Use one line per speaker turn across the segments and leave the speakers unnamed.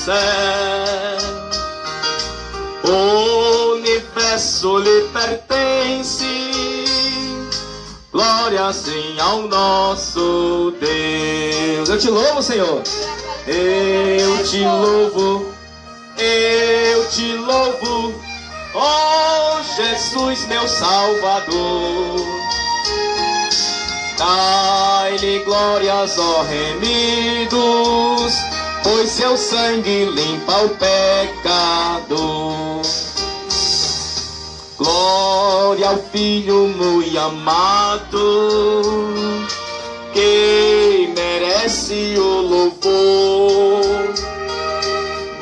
céu. O universo lhe pertence, glória sim ao nosso Deus. Eu te louvo, Senhor. Eu te louvo, ó Jesus, meu Salvador. Dai-lhe glórias, ó remidos, pois seu sangue limpa o pecado. Glória ao Filho muito amado, que merece o louvor.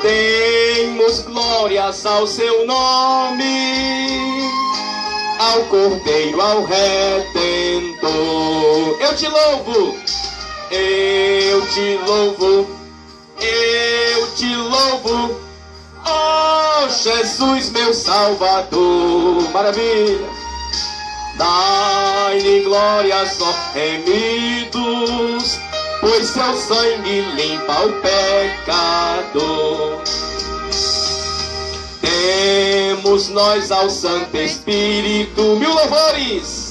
Demos glórias ao seu nome, ao Cordeiro, ao Redentor. Eu te louvo, ó Jesus, meu Salvador. Maravilha. Dai-lhe glórias, ó remidos, pois seu sangue limpa o pecado. Temos nós ao Santo Espírito mil louvores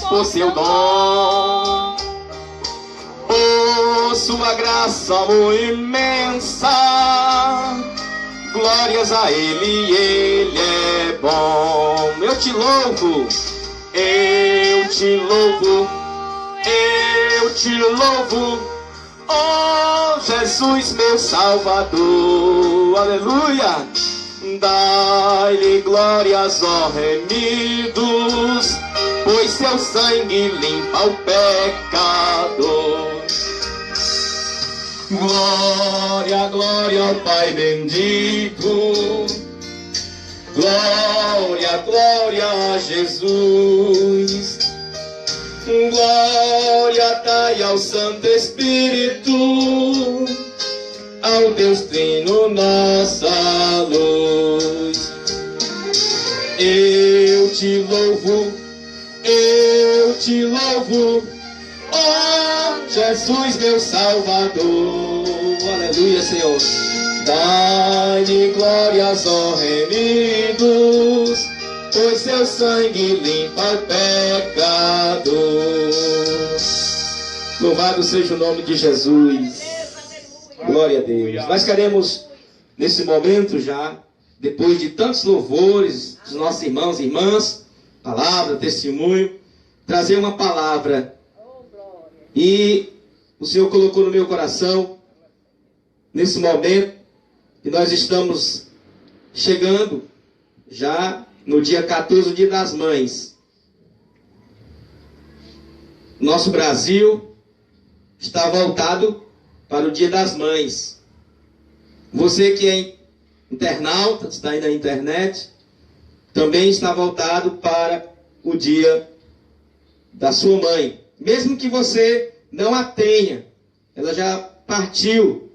por seu dom, por sua graça muito imensa. Glórias a ele é bom. Eu te louvo, ó Jesus, meu Salvador. Aleluia. Dai-lhe glórias, ó remidos, pois seu sangue limpa o pecado. Glória, glória ao Pai bendito. Glória, glória a Jesus. Glória dai ao Santo Espírito, ao Deus Trino nossa luz. Eu te louvo, ó Jesus, meu Salvador. Aleluia, Senhor. Dai-lhe glórias, ó remidos, pois seu sangue limpa o pecado. Louvado seja o nome de Jesus. Glória a Deus. Nós queremos, nesse momento já, depois de tantos louvores dos nossos irmãos e irmãs, palavra, testemunho, trazer uma palavra. E o Senhor colocou no meu coração, nesse momento, que nós estamos chegando já no dia 14, o Dia das Mães. Nosso Brasil está voltado para o Dia das Mães. Você que é internauta, está aí na internet, também está voltado para o Dia da sua mãe. Mesmo que você não a tenha, ela já partiu,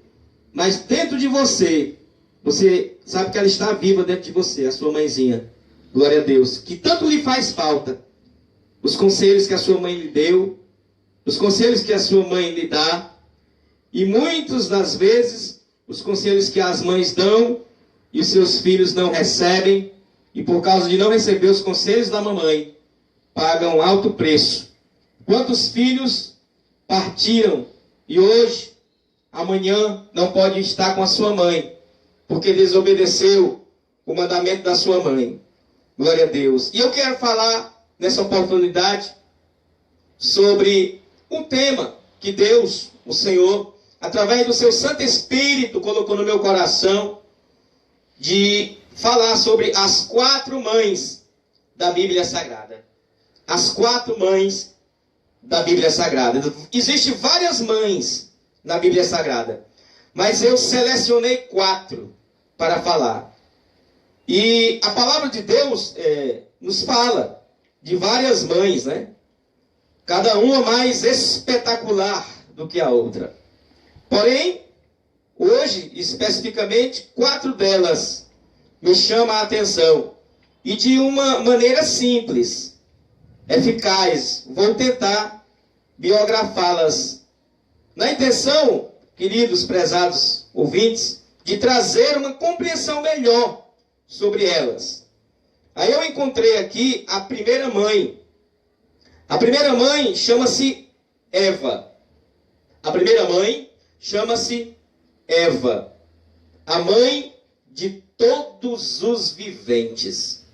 mas dentro de você, você sabe que ela está viva dentro de você, a sua mãezinha. Glória a Deus. Que tanto lhe faz falta os conselhos que a sua mãe lhe deu, os conselhos que a sua mãe lhe dá, e muitas das vezes os conselhos que as mães dão e os seus filhos não recebem, e por causa de não receber os conselhos da mamãe, pagam alto preço. Quantos filhos partiram e hoje, amanhã, não pode estar com a sua mãe, porque desobedeceu o mandamento da sua mãe. Glória a Deus. E eu quero falar nessa oportunidade sobre um tema que Deus, o Senhor, através do seu Santo Espírito, colocou no meu coração, de falar sobre as 4 mães da Bíblia Sagrada. As 4 mães da Bíblia Sagrada. Existem várias mães na Bíblia Sagrada, mas eu selecionei 4 para falar. E a palavra de Deus nos fala de várias mães, né? Cada uma mais espetacular do que a outra. Porém, hoje, especificamente, 4 delas me chamam a atenção. E de uma maneira simples, eficaz. Vou tentar biografá-las na intenção queridos, prezados ouvintes, de trazer uma compreensão melhor sobre elas. Aí eu encontrei aqui a primeira mãe. A primeira mãe chama-se Eva. A primeira mãe chama-se Eva. A mãe de todos os viventes.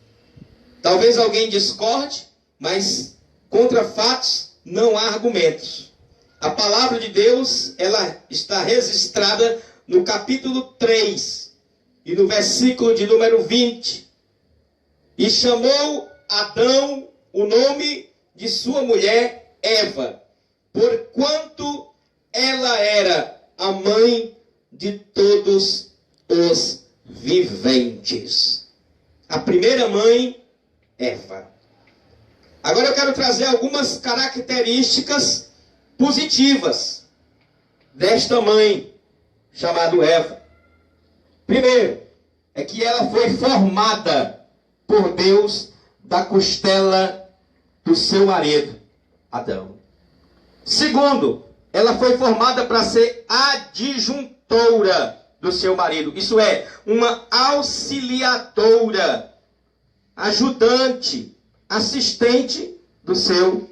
Talvez alguém discorde, mas contra fatos não há argumentos. A palavra de Deus, ela está registrada no capítulo 3 e no versículo de número 20. E chamou Adão o nome de sua mulher Eva, porquanto ela era a mãe de todos os viventes. A primeira mãe, Eva. Agora eu quero trazer algumas características positivas desta mãe chamada Eva. Primeiro, é que ela foi formada por Deus da costela do seu marido, Adão. Segundo, ela foi formada para ser adjuntora do seu marido. Isso é, uma auxiliadora, ajudante, assistente do seu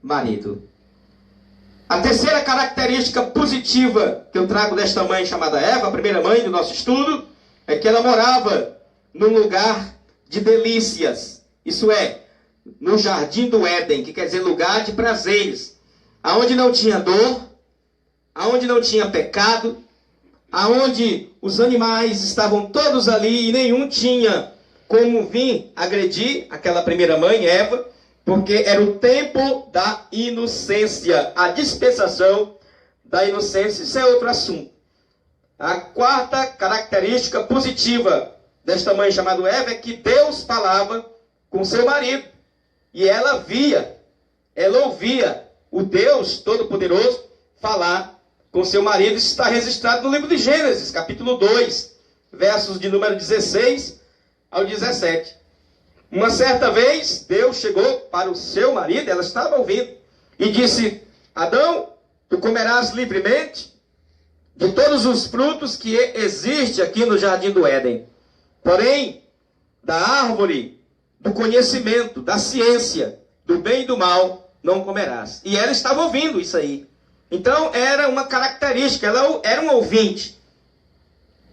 marido. A terceira característica positiva que eu trago desta mãe chamada Eva, a primeira mãe do nosso estudo, é que ela morava num lugar de delícias. Isso é, no jardim do Éden, que quer dizer lugar de prazeres, aonde não tinha dor, aonde não tinha pecado, aonde os animais estavam todos ali e nenhum tinha como vir agredir aquela primeira mãe, Eva, porque era o tempo da inocência, a dispensação da inocência. Isso é outro assunto. A quarta característica positiva desta mãe chamada Eva é que Deus falava com seu marido. E ela via, ela ouvia o Deus Todo-Poderoso falar com seu marido. Isso está registrado no livro de Gênesis, capítulo 2, versos de número 16 ao 17. Uma certa vez, Deus chegou para o seu marido, ela estava ouvindo, e disse: Adão, tu comerás livremente de todos os frutos que existe aqui no jardim do Éden. Porém, da árvore do conhecimento, da ciência, do bem e do mal, não comerás. E ela estava ouvindo isso aí. Então, era uma característica, ela era um ouvinte.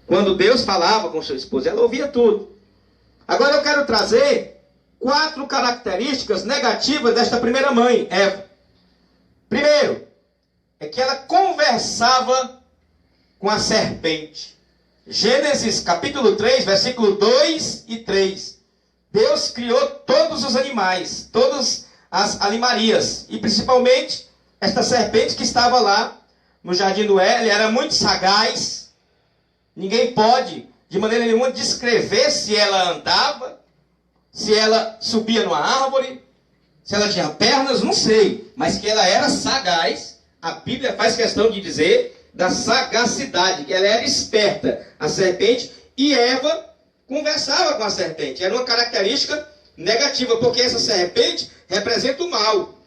Quando Deus falava com sua esposa, ela ouvia tudo. Agora eu quero trazer 4 características negativas desta primeira mãe, Eva. Primeiro, é que ela conversava com a serpente. Gênesis capítulo 3, versículo 2 e 3. Deus criou todos os animais, todas as animarias, e principalmente esta serpente que estava lá no jardim do Éden. Era muito sagaz. Ninguém pode, de maneira nenhuma, descrever se ela andava, se ela subia numa árvore, se ela tinha pernas, não sei. Mas que ela era sagaz, a Bíblia faz questão de dizer da sagacidade, que ela era esperta, a serpente, e Eva conversava com a serpente. Era uma característica negativa, porque essa serpente representa o mal,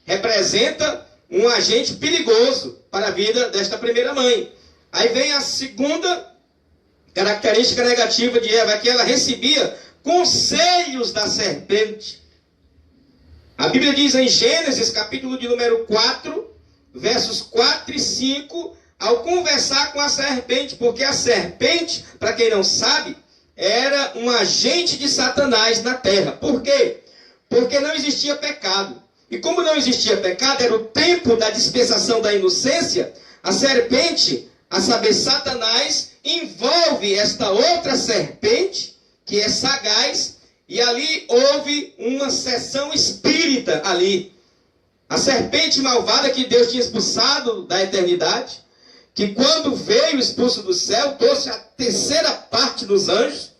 representa um agente perigoso para a vida desta primeira mãe. Aí vem a segunda característica negativa de Eva, que ela recebia conselhos da serpente. A Bíblia diz em Gênesis, capítulo de número 4, versos 4 e 5, ao conversar com a serpente, porque a serpente, para quem não sabe, era um agente de Satanás na terra. Por quê? Porque não existia pecado. E como não existia pecado, era o tempo da dispensação da inocência, a serpente, a saber, Satanás, envolve esta outra serpente, que é sagaz, e ali houve uma sessão espírita ali. A serpente malvada que Deus tinha expulsado da eternidade, que quando veio expulso do céu, trouxe a terceira parte dos anjos,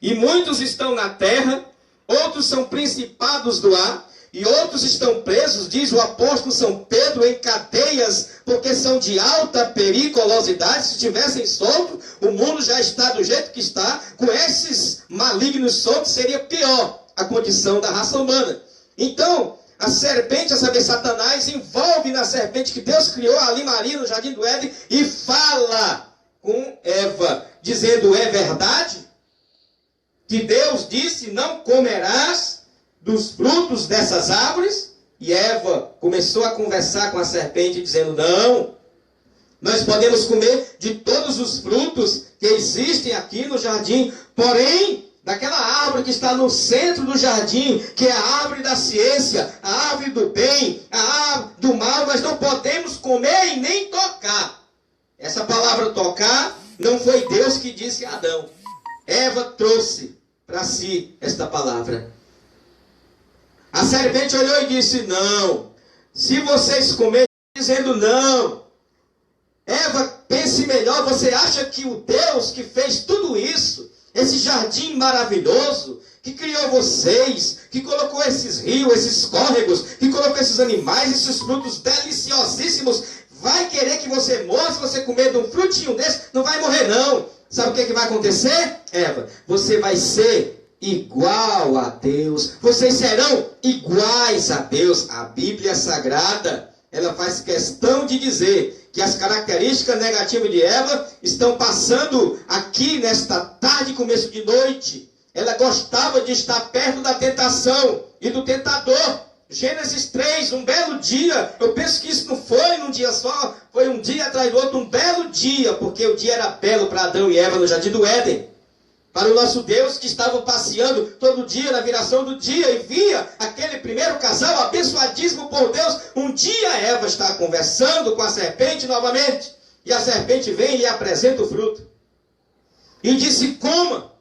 e muitos estão na terra, outros são principados do ar, e outros estão presos, diz o apóstolo São Pedro, em cadeias, porque são de alta periculosidade. Se estivessem soltos, o mundo já está do jeito que está. Com esses malignos soltos, seria pior a condição da raça humana. Então, a serpente, a saber, Satanás, envolve na serpente que Deus criou ali, Maria, no jardim do Éden, e fala com Eva, dizendo: é verdade que Deus disse, não comerás dos frutos dessas árvores? E Eva começou a conversar com a serpente, dizendo: não, nós podemos comer de todos os frutos que existem aqui no jardim, porém, daquela árvore que está no centro do jardim, que é a árvore da ciência, a árvore do bem, a árvore do mal, nós não podemos comer e nem tocar. Essa palavra tocar não foi Deus que disse a Adão. Eva trouxe para si esta palavra. A serpente olhou e disse: não, se vocês comerem, dizendo não. Eva, pense melhor, você acha que o Deus que fez tudo isso, esse jardim maravilhoso, que criou vocês, que colocou esses rios, esses córregos, que colocou esses animais, esses frutos deliciosíssimos, vai querer que você morra se você comer de um frutinho desse? Não vai morrer, não. Sabe o que vai acontecer, Eva? Você vai ser igual a Deus. Vocês serão iguais a Deus. A Bíblia Sagrada, ela faz questão de dizer que as características negativas de Eva estão passando aqui nesta tarde, começo de noite. Ela gostava de estar perto da tentação e do tentador. Gênesis 3, um belo dia, eu penso que isso não foi num dia só, foi um dia atrás do outro, um belo dia, porque o dia era belo para Adão e Eva no jardim do Éden. Para o nosso Deus que estava passeando todo dia na viração do dia e via aquele primeiro casal abençoadíssimo por Deus. Um dia Eva está conversando com a serpente novamente, e a serpente vem e lhe apresenta o fruto. E disse: coma,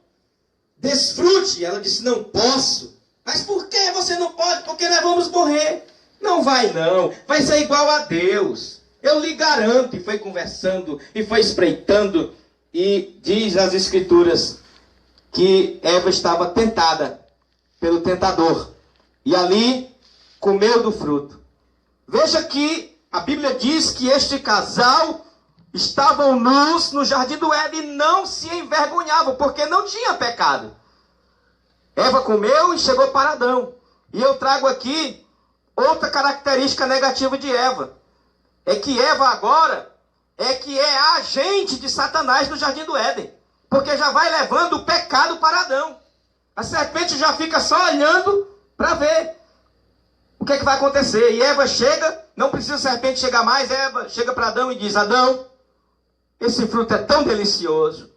desfrute. E ela disse: não posso. Mas por que você não pode? Porque nós vamos morrer. Não vai não, vai ser igual a Deus. Eu lhe garanto. E foi conversando, e foi espreitando, e diz as Escrituras que Eva estava tentada pelo tentador, e ali comeu do fruto. Veja que a Bíblia diz que este casal estavam nus no jardim do Éden e não se envergonhavam, porque não tinha pecado. Eva comeu e chegou para Adão. E eu trago aqui outra característica negativa de Eva. É que Eva agora é a agente de Satanás no jardim do Éden. Porque já vai levando o pecado para Adão. A serpente já fica só olhando para ver o que vai acontecer. E Eva chega, não precisa a serpente chegar mais, Eva chega para Adão e diz: Adão, esse fruto é tão delicioso.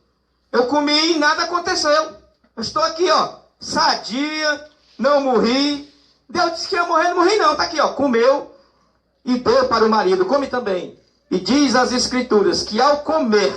Eu comi e nada aconteceu. Eu estou aqui, ó, sadia, não morri. Deus disse que ia morrer, não morri não. Está aqui, ó, comeu e deu para o marido, come também. E diz as Escrituras que ao comer,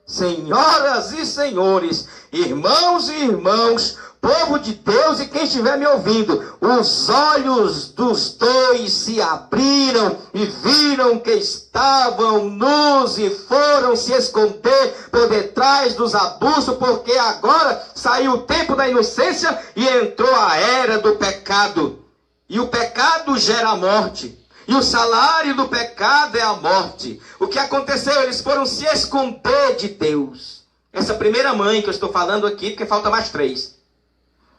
senhoras e senhores, irmãos e irmãos, povo de Deus e quem estiver me ouvindo, os olhos dos dois se abriram e viram que estavam nus e foram se esconder por detrás dos arbustos, porque agora saiu o tempo da inocência e entrou a era do pecado. E o pecado gera a morte. E o salário do pecado é a morte. O que aconteceu? Eles foram se esconder de Deus. Essa primeira mãe que eu estou falando aqui, porque falta mais 3.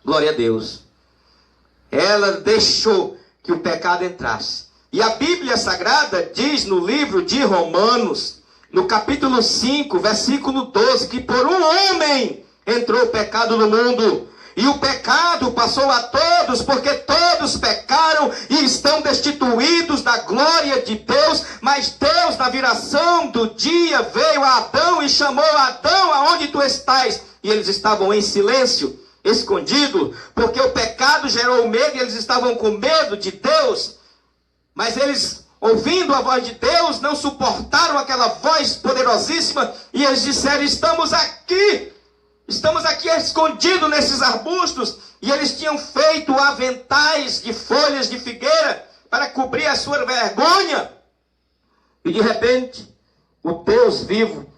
Glória a Deus. Ela deixou que o pecado entrasse. E a Bíblia Sagrada diz no livro de Romanos, no capítulo 5, versículo 12, que por um homem entrou o pecado no mundo. E o pecado passou a todos, porque todos pecaram e estão destituídos da glória de Deus. Mas Deus, na viração do dia, veio a Adão e chamou: Adão, aonde tu estás? E eles estavam em silêncio, escondido, porque o pecado gerou medo e eles estavam com medo de Deus. Mas eles, ouvindo a voz de Deus, não suportaram aquela voz poderosíssima e eles disseram: estamos aqui escondidos nesses arbustos. E eles tinham feito aventais de folhas de figueira para cobrir a sua vergonha. E de repente, o Deus vivo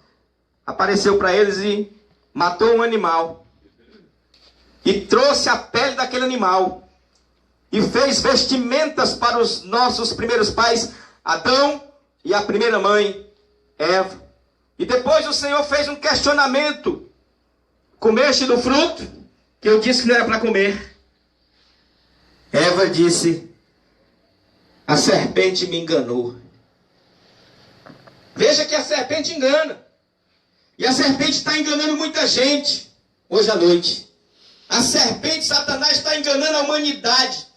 apareceu para eles e matou um animal. E trouxe a pele daquele animal. E fez vestimentas para os nossos primeiros pais, Adão e a primeira mãe, Eva. E depois o Senhor fez um questionamento: comeste do fruto que eu disse que não era para comer? Eva disse: A serpente me enganou. Veja que a serpente engana. E a serpente está enganando muita gente hoje à noite. A serpente, Satanás, está enganando a humanidade,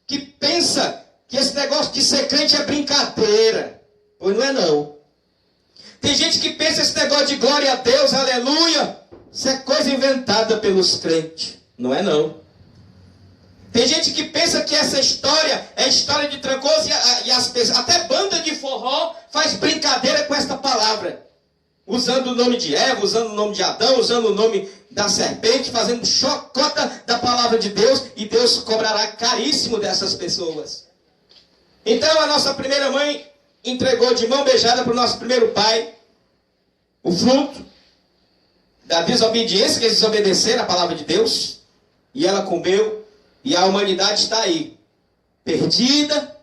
que pensa que esse negócio de ser crente é brincadeira. Pois não é não. Tem gente que pensa esse negócio de glória a Deus, aleluia, isso é coisa inventada pelos crentes. Não é não. Tem gente que pensa que essa história é história de trancoso e as pessoas, até banda de forró faz brincadeira com esta palavra. Usando o nome de Eva, usando o nome de Adão, usando o nome da serpente, fazendo chocota da palavra de Deus, e Deus cobrará caríssimo dessas pessoas. Então a nossa primeira mãe entregou de mão beijada para o nosso primeiro pai o fruto da desobediência, que eles desobedeceram a palavra de Deus, e ela comeu, e a humanidade está aí, perdida,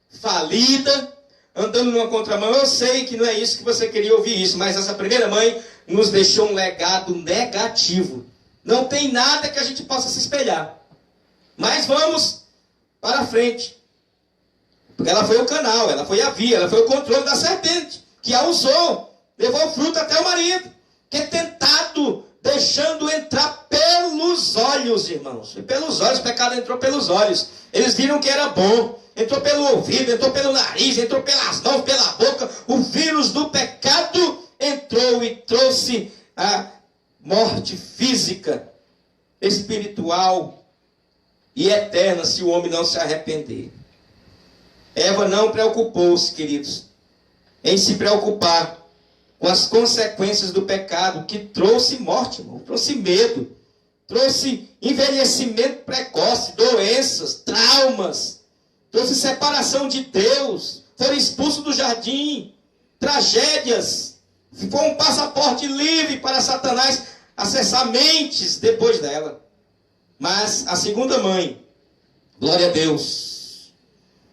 falida, andando numa contramão. Eu sei que não é isso que você queria ouvir isso, mas essa primeira mãe nos deixou um legado negativo. Não tem nada que a gente possa se espelhar. Mas vamos para frente. Porque ela foi o canal, ela foi a via, ela foi o controle da serpente, que a usou, levou o fruto até o marido, que é tentado, deixando entrar pelos olhos, irmãos. E pelos olhos, o pecado entrou pelos olhos. Eles viram que era bom. Entrou pelo ouvido, entrou pelo nariz, entrou pelas mãos, pela boca. O vírus do pecado entrou e trouxe a morte física, espiritual e eterna, se o homem não se arrepender. Eva não preocupou-se, queridos, em se preocupar com as consequências do pecado, que trouxe morte, irmão, trouxe medo, trouxe envelhecimento precoce, doenças, traumas, trouxe separação de Deus, foram expulsos do jardim, tragédias. Foi um passaporte livre para Satanás acessar mentes depois dela. Mas a segunda mãe, glória a Deus,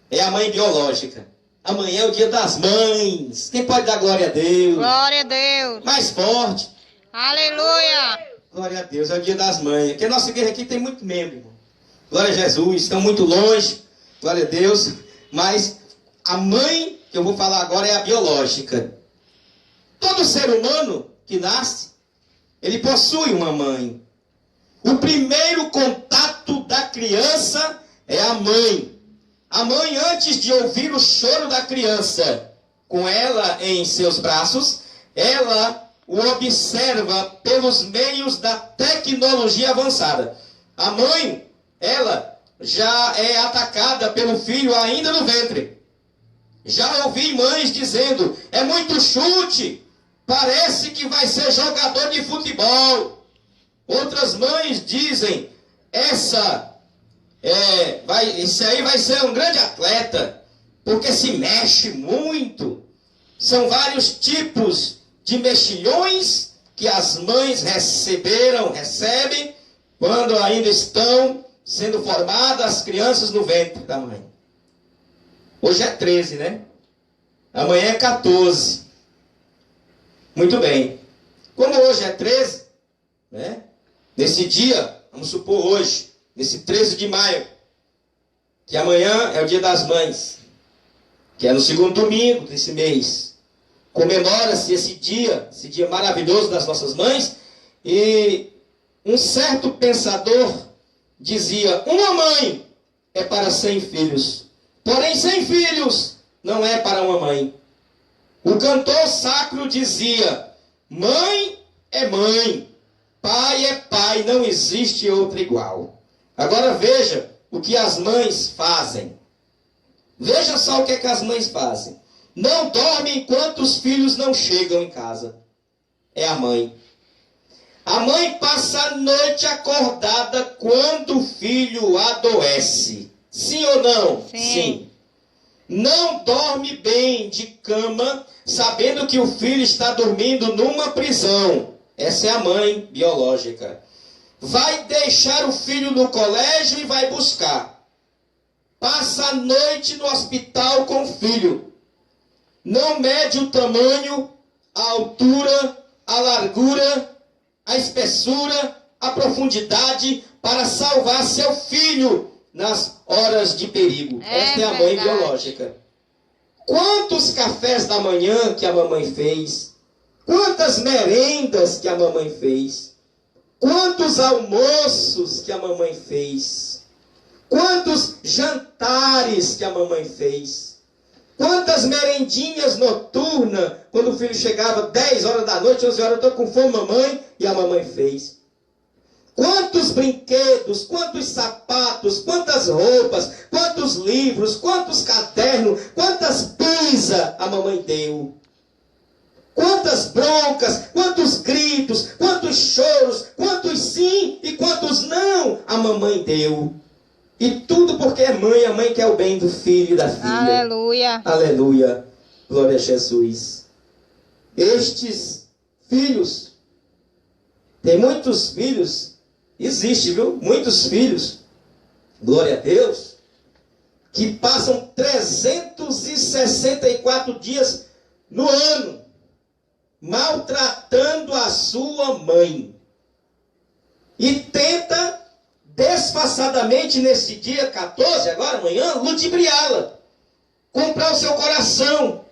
é a mãe biológica. Amanhã é o dia das mães. Quem pode dar glória a Deus?
Glória a Deus.
Mais forte.
Aleluia.
Glória a Deus, é o dia das mães. Porque a nossa igreja aqui tem muito membro, irmão. Glória a Jesus, estão muito longe. Glória a Deus. Mas a mãe que eu vou falar agora é a biológica. Todo ser humano que nasce, ele possui uma mãe. O primeiro contato da criança é a mãe. A mãe, antes de ouvir o choro da criança, com ela em seus braços, ela o observa pelos meios da tecnologia avançada. A mãe, ela já é atacada pelo filho ainda no ventre. Já ouvi mães dizendo, é muito chute, parece que vai ser jogador de futebol. Outras mães dizem, esse aí vai ser um grande atleta, porque se mexe muito. São vários tipos de mexilhões que as mães recebem, quando ainda estão sendo formadas as crianças no ventre da mãe. Hoje é 13, né? Amanhã é 14. Muito bem. Como hoje é 13, né? Nesse dia, vamos supor hoje, nesse 13 de maio, que amanhã é o dia das mães, que é no segundo domingo desse mês. Comemora-se esse dia maravilhoso das nossas mães, e um certo pensador dizia, uma mãe é para 100 filhos, porém 100 filhos não é para uma mãe. O cantor sacro dizia, mãe é mãe, pai é pai, não existe outra igual. Agora veja o que as mães fazem. Veja só o que é que as mães fazem. Não dorme enquanto os filhos não chegam em casa. É a mãe. A mãe passa a noite acordada quando o filho adoece. Sim ou não?
Sim.
Não dorme bem de cama, sabendo que o filho está dormindo numa prisão. Essa é a mãe biológica. Vai deixar o filho no colégio e vai buscar. Passa a noite no hospital com o filho. Não mede o tamanho, a altura, a largura, a espessura, a profundidade para salvar seu filho nas horas de perigo. Esta é a mãe biológica. Quantos cafés da manhã que a mamãe fez? Quantas merendas que a mamãe fez? Quantos almoços que a mamãe fez? Quantos jantares que a mamãe fez? Quantas merendinhas noturnas, quando o filho chegava 10 horas da noite, 11 horas, eu estou com fome, mamãe, e a mamãe fez. Quantos brinquedos, quantos sapatos, quantas roupas, quantos livros, quantos cadernos, quantas pizzas a mamãe deu. Quantas broncas, quantos gritos, quantos choros, quantos sim e quantos não a mamãe deu. E tudo porque é mãe, a mãe quer o bem do filho e da filha.
Aleluia.
Aleluia. Glória a Jesus. Estes filhos, tem muitos filhos, existe, viu? Muitos filhos, glória a Deus, que passam 364 dias no ano maltratando a sua mãe. E tenta disfarçadamente nesse dia 14, agora amanhã, ludibriá-la. Comprar o seu coração,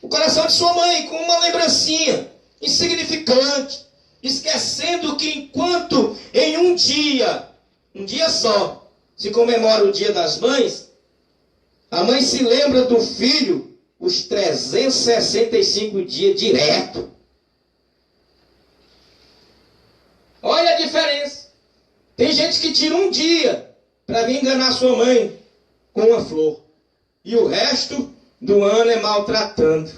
o coração de sua mãe, com uma lembrancinha insignificante, esquecendo que enquanto em um dia só, se comemora o Dia das Mães, a mãe se lembra do filho os 365 dias direto. Olha a diferença. Tem gente que tira um dia para vir enganar sua mãe com uma flor. E o resto do ano é maltratando.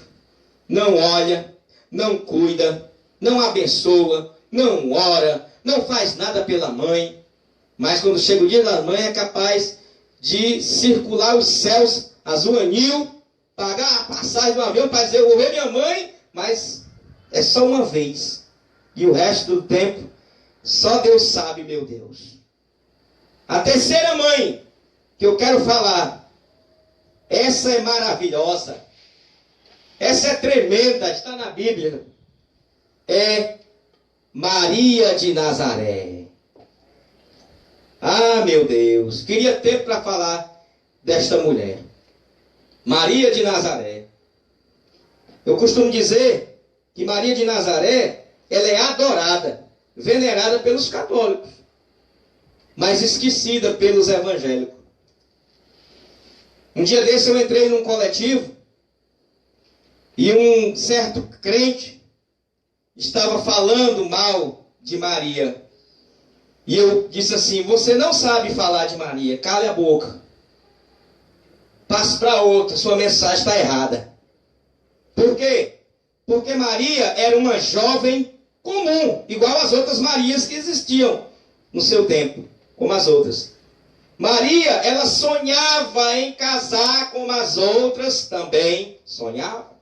Não olha, não cuida, não abençoa, não ora, não faz nada pela mãe. Mas quando chega o dia da mãe é capaz de circular os céus azul anil, pagar a passagem do avião para dizer, eu vou ver minha mãe, mas é só uma vez. E o resto do tempo, só Deus sabe, meu Deus. A terceira mãe que eu quero falar, essa é maravilhosa, essa é tremenda, está na Bíblia, é Maria de Nazaré. Ah, meu Deus, queria tempo para falar desta mulher. Maria de Nazaré. Eu costumo dizer que Maria de Nazaré, ela é adorada, venerada pelos católicos, mas esquecida pelos evangélicos. Um dia desse eu entrei num coletivo e um certo crente estava falando mal de Maria. E eu disse assim, você não sabe falar de Maria, cale a boca. Passe para outra, sua mensagem está errada. Por quê? Porque Maria era uma jovem comum, igual às outras Marias que existiam no seu tempo, como as outras. Maria, ela sonhava em casar como as outras também sonhavam.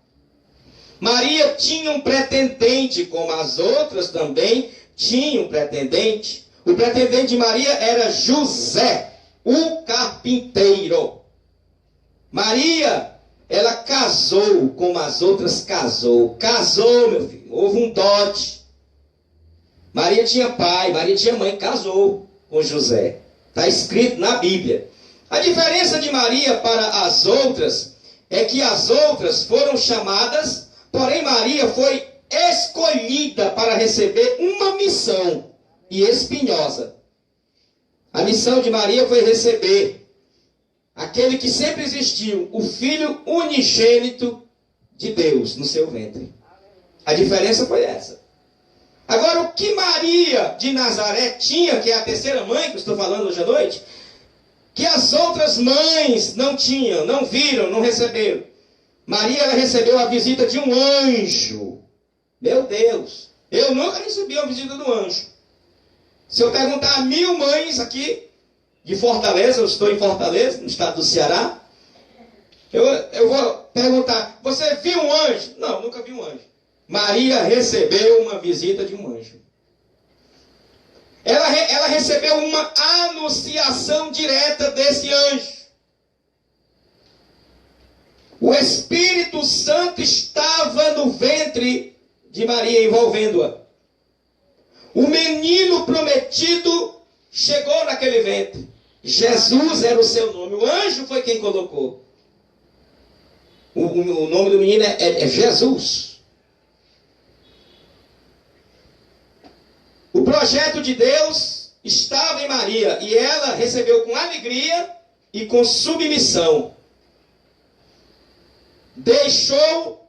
Maria tinha um pretendente, como as outras também tinham um pretendente. O pretendente de Maria era José, o carpinteiro. Maria, ela casou como as outras casou. Casou, meu filho, houve um dote. Maria tinha pai, Maria tinha mãe, casou com José. Está escrito na Bíblia. A diferença de Maria para as outras é que as outras foram chamadas, porém Maria foi escolhida para receber uma missão e espinhosa. A missão de Maria foi receber aquele que sempre existiu, o Filho unigênito de Deus no seu ventre. A diferença foi essa. Agora, o que Maria de Nazaré tinha, que é a terceira mãe que eu estou falando hoje à noite, que as outras mães não tinham, não viram, não receberam. Maria, ela recebeu a visita de um anjo. Meu Deus, eu nunca recebi a visita do anjo. Se eu perguntar a 1000 mães aqui de Fortaleza, eu estou em Fortaleza, no estado do Ceará, eu vou perguntar, você viu um anjo? Não, nunca vi um anjo. Maria recebeu uma visita de um anjo. Ela recebeu uma anunciação direta desse anjo. O Espírito Santo estava no ventre de Maria, envolvendo-a. O menino prometido chegou naquele ventre. Jesus era o seu nome. O anjo foi quem colocou. O nome do menino é Jesus. O projeto de Deus estava em Maria e ela recebeu com alegria e com submissão. Deixou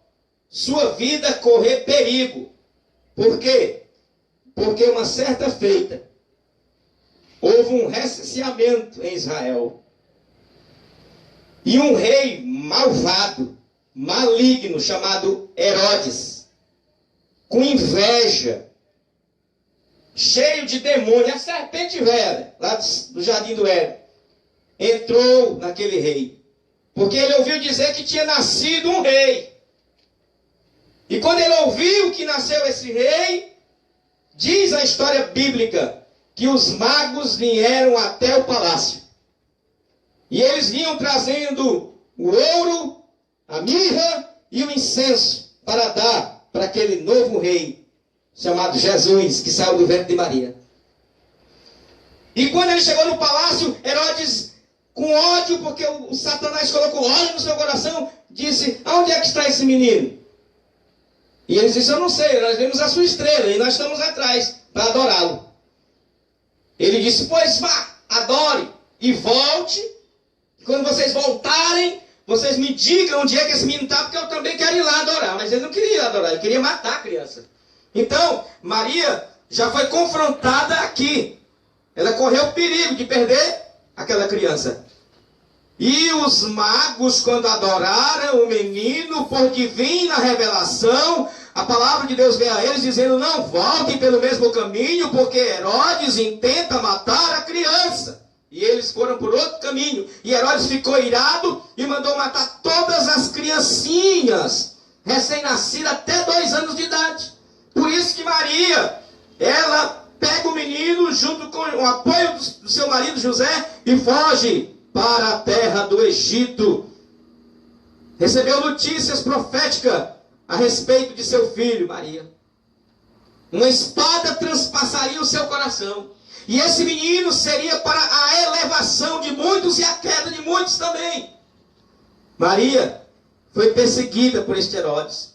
sua vida correr perigo. Por quê? Porque uma certa feita houve um recenseamento em Israel. E um rei malvado, maligno, chamado Herodes, com inveja, cheio de demônio, a serpente velha, lá do jardim do Éden, entrou naquele rei. Porque ele ouviu dizer que tinha nascido um rei. E quando ele ouviu que nasceu esse rei, diz a história bíblica que os magos vieram até o palácio. E eles vinham trazendo o ouro, a mirra e o incenso para dar para aquele novo rei, chamado Jesus, que saiu do ventre de Maria. E quando ele chegou no palácio, Herodes, com ódio, porque o Satanás colocou ódio no seu coração, disse: aonde é que está esse menino? E eles disseram: eu não sei, nós vimos a sua estrela e nós estamos atrás para adorá-lo. Ele disse: pois vá, adore e volte. Quando vocês voltarem, vocês me digam onde é que esse menino está, porque eu também quero ir lá adorar. Mas ele não queria ir adorar, ele queria matar a criança. Então, Maria já foi confrontada aqui. Ela correu o perigo de perder aquela criança. E os magos, quando adoraram o menino, por divina revelação, a palavra de Deus veio a eles dizendo: não voltem pelo mesmo caminho, porque Herodes intenta matar a criança. E eles foram por outro caminho. E Herodes ficou irado e mandou matar todas as criancinhas recém-nascidas até 2 anos de idade. Por isso que Maria, ela pega o menino junto com o apoio do seu marido José e foge para a terra do Egito. Recebeu notícias proféticas a respeito de seu filho, Maria. Uma espada transpassaria o seu coração. E esse menino seria para a elevação de muitos e a queda de muitos também. Maria foi perseguida por este Herodes.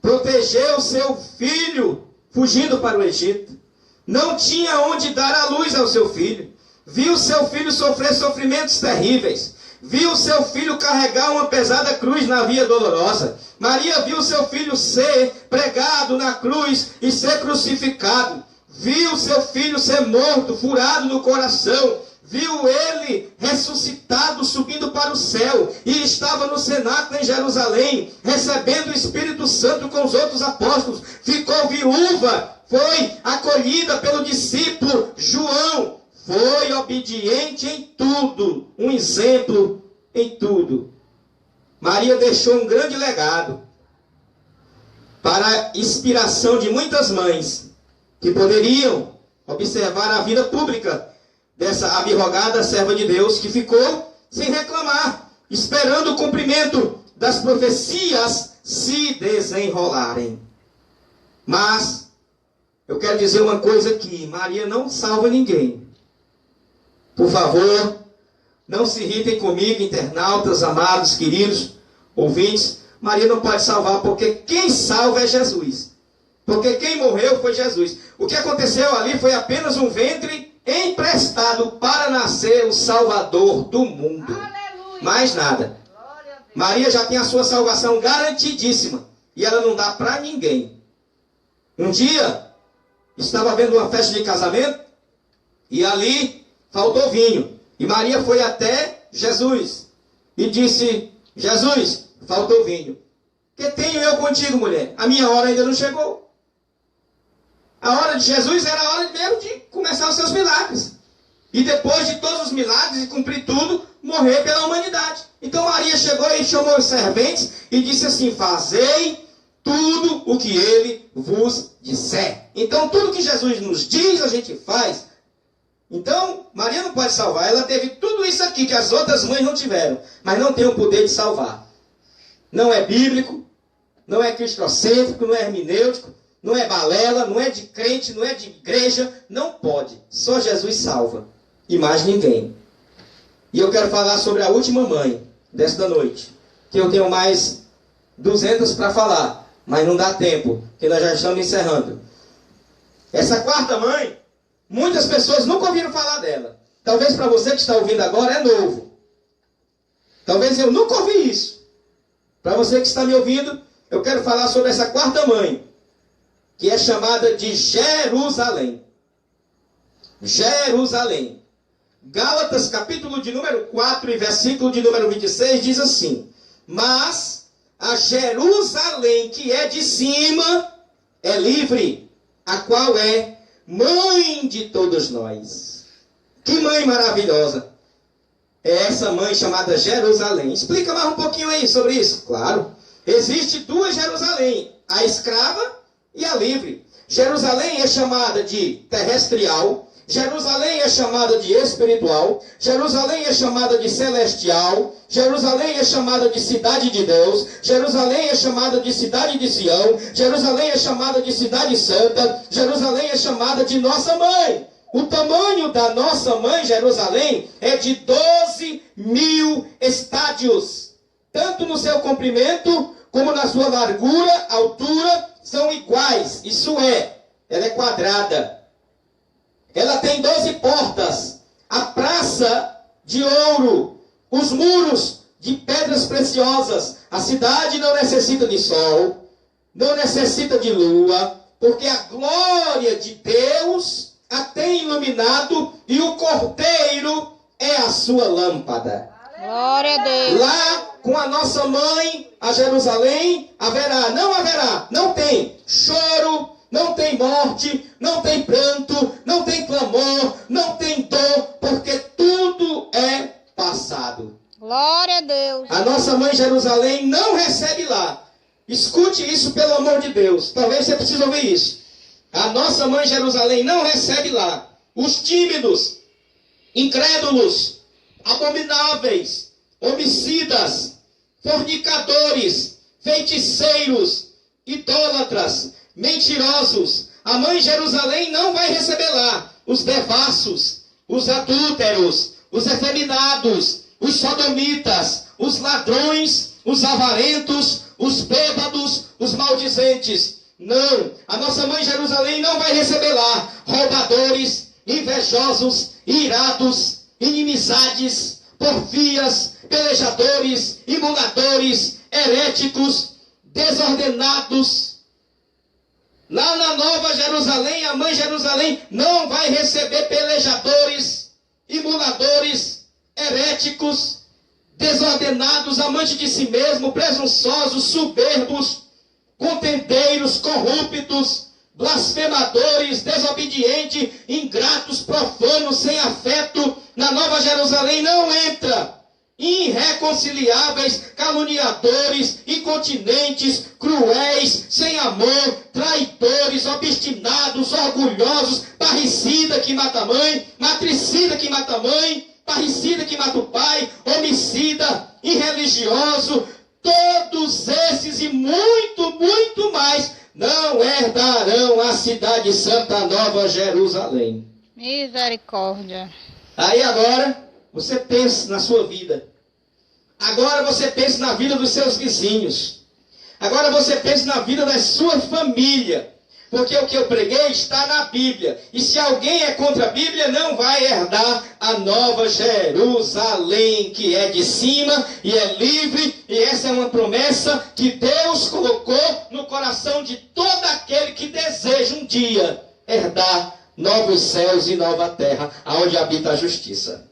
Protegeu seu filho, fugindo para o Egito. Não tinha onde dar a luz ao seu filho. Viu seu filho sofrer sofrimentos terríveis. Viu seu filho carregar uma pesada cruz na via dolorosa. Maria viu seu filho ser pregado na cruz e ser crucificado. Viu seu filho ser morto, furado no coração. Viu ele ressuscitado, subindo para o céu. E estava no cenáculo em Jerusalém, recebendo o Espírito Santo com os outros apóstolos. Ficou viúva, foi acolhida pelo discípulo João. Foi obediente em tudo, um exemplo em tudo. Maria deixou um grande legado para a inspiração de muitas mães que poderiam observar a vida pública dessa abirrogada serva de Deus que ficou sem reclamar, esperando o cumprimento das profecias se desenrolarem. Mas eu quero dizer uma coisa aqui: Maria não salva ninguém. Por favor, não se irritem comigo, internautas, amados, queridos, ouvintes. Maria não pode salvar, porque quem salva é Jesus. Porque quem morreu foi Jesus. O que aconteceu ali foi apenas um ventre emprestado para nascer o Salvador do mundo. Aleluia. Mais nada. Maria já tem a sua salvação garantidíssima. E ela não dá para ninguém. Um dia, estava havendo uma festa de casamento, e ali faltou vinho. E Maria foi até Jesus e disse: Jesus, faltou vinho. Que tenho eu contigo, mulher? A minha hora ainda não chegou. A hora de Jesus era a hora mesmo de começar os seus milagres. E depois de todos os milagres e cumprir tudo, morrer pela humanidade. Então Maria chegou e chamou os serventes e disse assim: fazei tudo o que ele vos disser. Então tudo que Jesus nos diz, a gente faz. Então Maria não pode salvar. Ela teve tudo isso aqui que as outras mães não tiveram, mas não tem o poder de salvar. Não é bíblico, não é cristocêntrico, não é hermenêutico, não é balela, não é de crente, não é de igreja. Não pode. Só Jesus salva. E mais ninguém. E eu quero falar sobre a última mãe desta noite. Que eu tenho mais 200 para falar, mas não dá tempo, porque nós já estamos encerrando. Essa quarta mãe, muitas pessoas nunca ouviram falar dela. Talvez para você que está ouvindo agora é novo. Talvez eu nunca ouvi isso. Para você que está me ouvindo, eu quero falar sobre essa quarta mãe, que é chamada de Jerusalém. Jerusalém. Gálatas, capítulo de número 4 e versículo de número 26, diz assim: mas a Jerusalém que é de cima é livre, a qual é mãe de todos nós. Que mãe maravilhosa é essa mãe chamada Jerusalém. Explica mais um pouquinho aí sobre isso. Claro, existe duas Jerusalém, a escrava e a livre. Jerusalém é chamada de terrestrial, Jerusalém é chamada de espiritual, Jerusalém é chamada de celestial, Jerusalém é chamada de cidade de Deus, Jerusalém é chamada de cidade de Sião, Jerusalém é chamada de cidade santa, Jerusalém é chamada de nossa mãe. O tamanho da nossa mãe Jerusalém é de 12.000 estádios. Tanto no seu comprimento como na sua largura, altura, são iguais. Isso é, ela é quadrada. Ela tem 12 portas, a praça de ouro, os muros de pedras preciosas. A cidade não necessita de sol, não necessita de lua, porque a glória de Deus a tem iluminado e o cordeiro é a sua lâmpada.
Glória a Deus.
Lá com a nossa mãe, a Jerusalém, haverá, não tem choro, não tem morte, não tem pranto, não tem clamor, não tem dor, porque tudo é passado.
Glória a Deus.
A nossa mãe Jerusalém não recebe lá. Escute isso pelo amor de Deus. Talvez você precise ouvir isso. A nossa mãe Jerusalém não recebe lá os tímidos, incrédulos, abomináveis, homicidas, fornicadores, feiticeiros, idólatras, mentirosos. A mãe Jerusalém não vai receber lá os devassos, os adúlteros, os efeminados, os sodomitas, os ladrões, os avarentos, os bêbados, os maldizentes. Não, a nossa mãe Jerusalém não vai receber lá roubadores, invejosos, irados, inimizades, porfias, pelejadores, imuladores, heréticos, desordenados. Lá na Nova Jerusalém, a mãe Jerusalém não vai receber pelejadores, imuladores, heréticos, desordenados, amantes de si mesmo, presunçosos, soberbos, contendeiros, corruptos, blasfemadores, desobedientes, ingratos, profanos, sem afeto. Na Nova Jerusalém não entra irreconciliáveis, caluniadores, incontinentes, cruéis, sem amor, traidores, obstinados, orgulhosos, parricida que mata a mãe, matricida que mata a mãe, parricida que mata o pai, homicida, irreligioso. Todos esses e muito, muito mais não herdarão a cidade santa, Nova Jerusalém.
Misericórdia.
Aí agora você pensa na sua vida. Agora você pensa na vida dos seus vizinhos. Agora você pensa na vida da sua família. Porque o que eu preguei está na Bíblia. E se alguém é contra a Bíblia, não vai herdar a Nova Jerusalém, que é de cima e é livre. E essa é uma promessa que Deus colocou no coração de todo aquele que deseja um dia herdar novos céus e nova terra, aonde habita a justiça.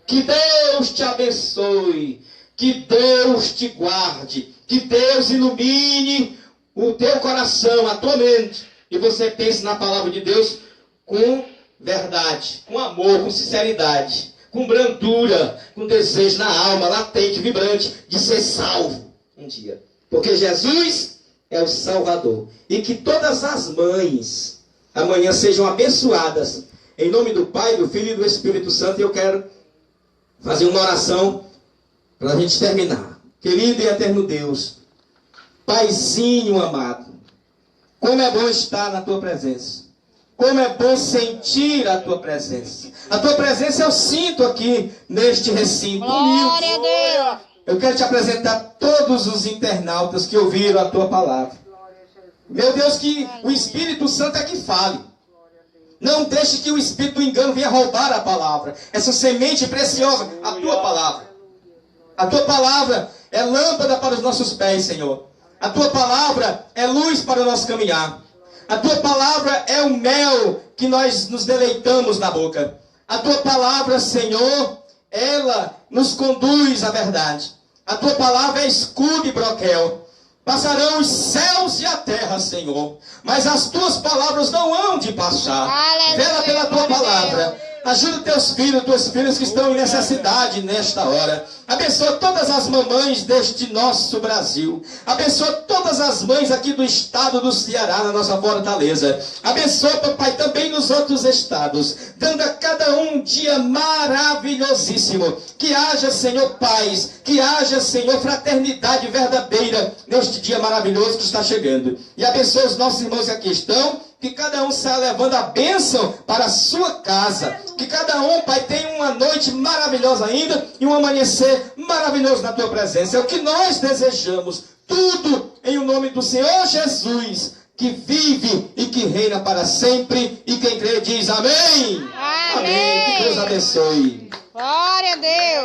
Que Deus te abençoe, que Deus te guarde, que Deus ilumine o teu coração, a tua mente, e você pense na palavra de Deus com verdade, com amor, com sinceridade, com brandura, com desejo na alma, latente, vibrante, de ser salvo um dia. Porque Jesus é o Salvador. E que todas as mães amanhã sejam abençoadas, em nome do Pai, do Filho e do Espírito Santo. E eu quero fazer uma oração para a gente terminar. Querido e eterno Deus, Paizinho amado, como é bom estar na tua presença. Como é bom sentir a tua presença. A tua presença eu sinto aqui neste recinto humilde.
Glória a Deus.
Eu quero te apresentar todos os internautas que ouviram a tua palavra. Meu Deus, que o Espírito Santo é que fale. Não deixe que o Espírito do engano venha roubar a palavra. Essa semente preciosa, a tua palavra. A tua palavra é lâmpada para os nossos pés, Senhor. A tua palavra é luz para o nosso caminhar. A tua palavra é o mel que nós nos deleitamos na boca. A tua palavra, Senhor, ela nos conduz à verdade. A tua palavra é escudo e broquel. Passarão os céus e a terra, Senhor, mas as tuas palavras não hão de passar.
Aleluia,
Vela pela tua palavra. Ajuda teus filhos que estão em necessidade nesta hora. Abençoa todas as mamães deste nosso Brasil. Abençoa todas as mães aqui do estado do Ceará, na nossa fortaleza. Abençoa, papai, também nos outros estados, dando a cada um dia maravilhosíssimo. Que haja, Senhor, paz. Que haja, Senhor, fraternidade verdadeira neste dia maravilhoso que está chegando. E abençoa os nossos irmãos que aqui estão. Que cada um saia levando a bênção para a sua casa. Que cada um, Pai, tenha uma noite maravilhosa ainda e um amanhecer maravilhoso na tua presença. É o que nós desejamos. Tudo em o nome do Senhor Jesus, que vive e que reina para sempre. E quem crê diz amém.
Amém.
Que Deus abençoe.
Glória a Deus.